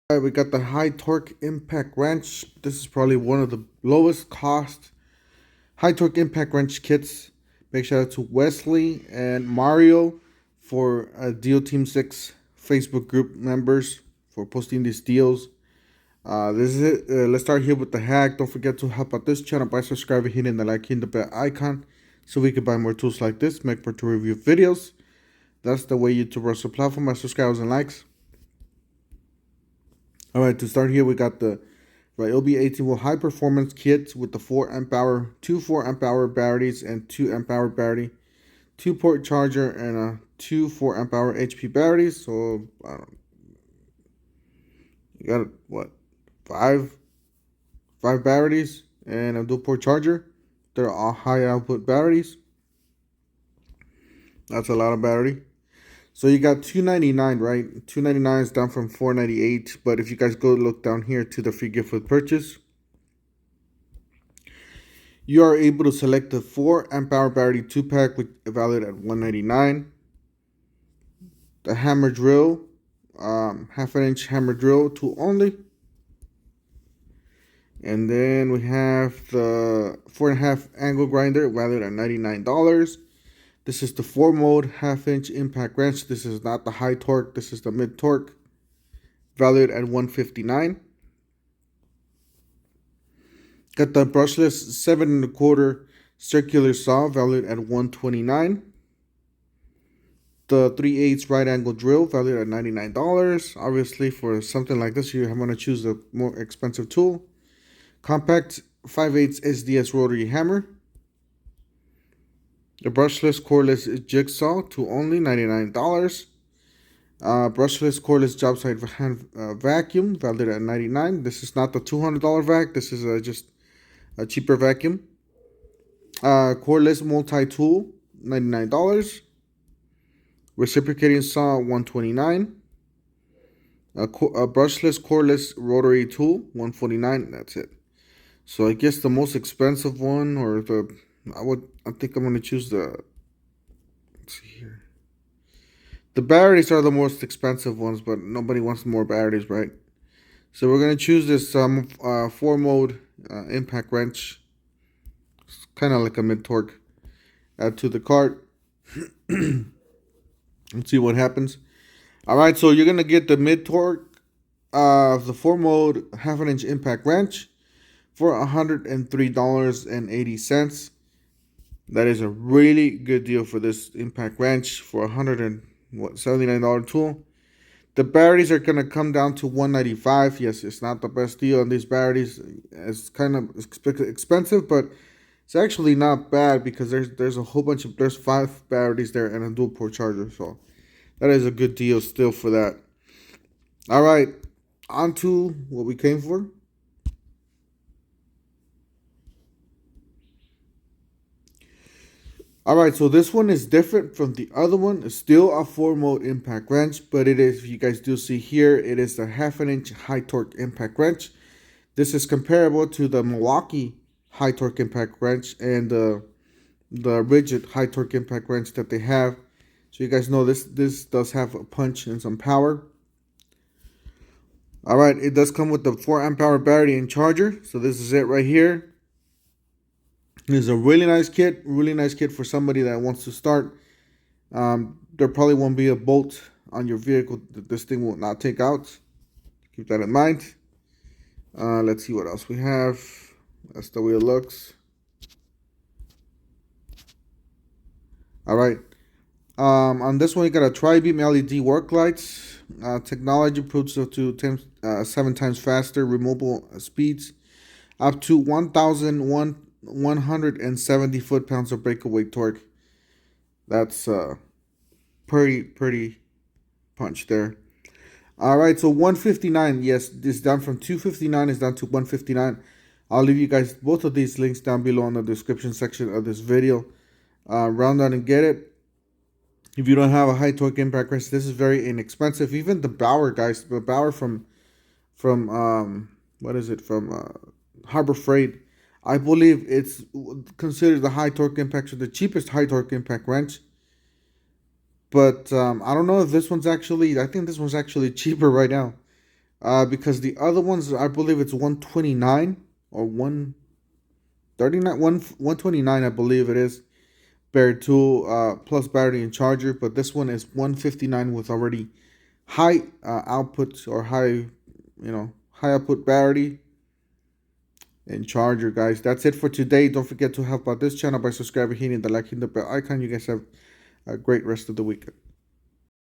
All right, we got the high torque impact wrench. This is probably one of the lowest cost high torque impact wrench kits. Big shout out to Wesley and Mario for Deal Team 6 Facebook group members for posting these deals. This is it. Let's start here with the hack. Don't forget to help out this channel by subscribing, hitting the like, hitting the bell icon so we can buy more tools like this, make more to review videos. That's the way YouTube runs the platform. My subscribers and likes. All right, to start here, we got the Ryobi 18-volt high performance kit with the 4 amp hour, two 4 amp hour batteries and 2 amp hour battery, 2-port charger, and two 4 amp hour HP batteries. So you got what, five batteries and a dual port charger. They're all high output batteries. That's a lot of battery. So you got $299, right? $299 is down from $498. But if you guys go look down here to the free gift with purchase, you are able to select the 4 amp hour battery 2-pack with valued at $199. The hammer drill, half an inch hammer drill tool only. And then we have the 4.5 angle grinder valued at $99. This is the 4-mode half-inch impact wrench. This is not the high torque. This is the mid torque, valued at $159. Got the brushless 7 1/4 circular saw, valued at $129. The 3/8 right angle drill, valued at $99. Obviously, for something like this, you want to choose a more expensive tool. Compact 5/8 SDS rotary hammer. The brushless cordless jigsaw tool only, $99. Brushless cordless job site hand vacuum, valued at $99. This is not the $200 vac. This is just a cheaper vacuum. Cordless multi-tool, $99. Reciprocating saw, $129. A brushless cordless rotary tool, $149. That's it. So I guess the most expensive one, or I think I'm gonna choose the. Let's see here. The batteries are the most expensive ones, but nobody wants more batteries, right? So we're gonna choose this 4-mode impact wrench. It's kind of like a mid torque. Add to the cart. Let's see what happens. All right, so you're gonna get the mid torque of the 4-mode half an inch impact wrench for $103.80. That is a really good deal for this impact wrench for $79 tool. The batteries are gonna come down to $195. Yes, it's not the best deal on these batteries. It's kind of expensive, but it's actually not bad because there's a whole bunch of 5 batteries there and a dual port charger. So that is a good deal still for that. All right, on to what we came for. Alright, so this one is different from the other one. It's still a 4-mode impact wrench, but it is, if you guys do see here, it is a half an inch high torque impact wrench. This is comparable to the Milwaukee high torque impact wrench and the rigid high torque impact wrench that they have. So you guys know this does have a punch and some power. Alright, it does come with the 4 amp hour battery and charger. So this is it right here. It's a really nice kit for somebody that wants to start. There probably won't be a bolt on your vehicle that this thing will not take out. Keep that in mind. Let's see what else we have. That's the way it looks. All right. On this one, you got a tri-beam LED work lights. Technology proves up to 7 times faster removable speeds, up to 1,170 foot-pounds of breakaway torque. That's pretty punch there. All right, so 159. Yes, this down from 259 is down to 159. I'll leave you guys both of these links down below in the description section of this video. Round out and get it. If you don't have a high torque impact wrench, this is very inexpensive. Even the Bauer guys, the Bauer from what is it, from Harbor Freight, I believe it's considered the high torque impact, or the cheapest high torque impact wrench. But I don't know if this one's actually, I think this one's actually cheaper right now. because the other ones, I believe it's 129 or 139, 129, I believe it is. Bear 2 plus battery and charger, but this one is 159 with already high output or high output battery and charger, guys. That's it for today. Don't forget to help out this channel by subscribing, hitting the like, hitting the bell icon. You guys have a great rest of the weekend.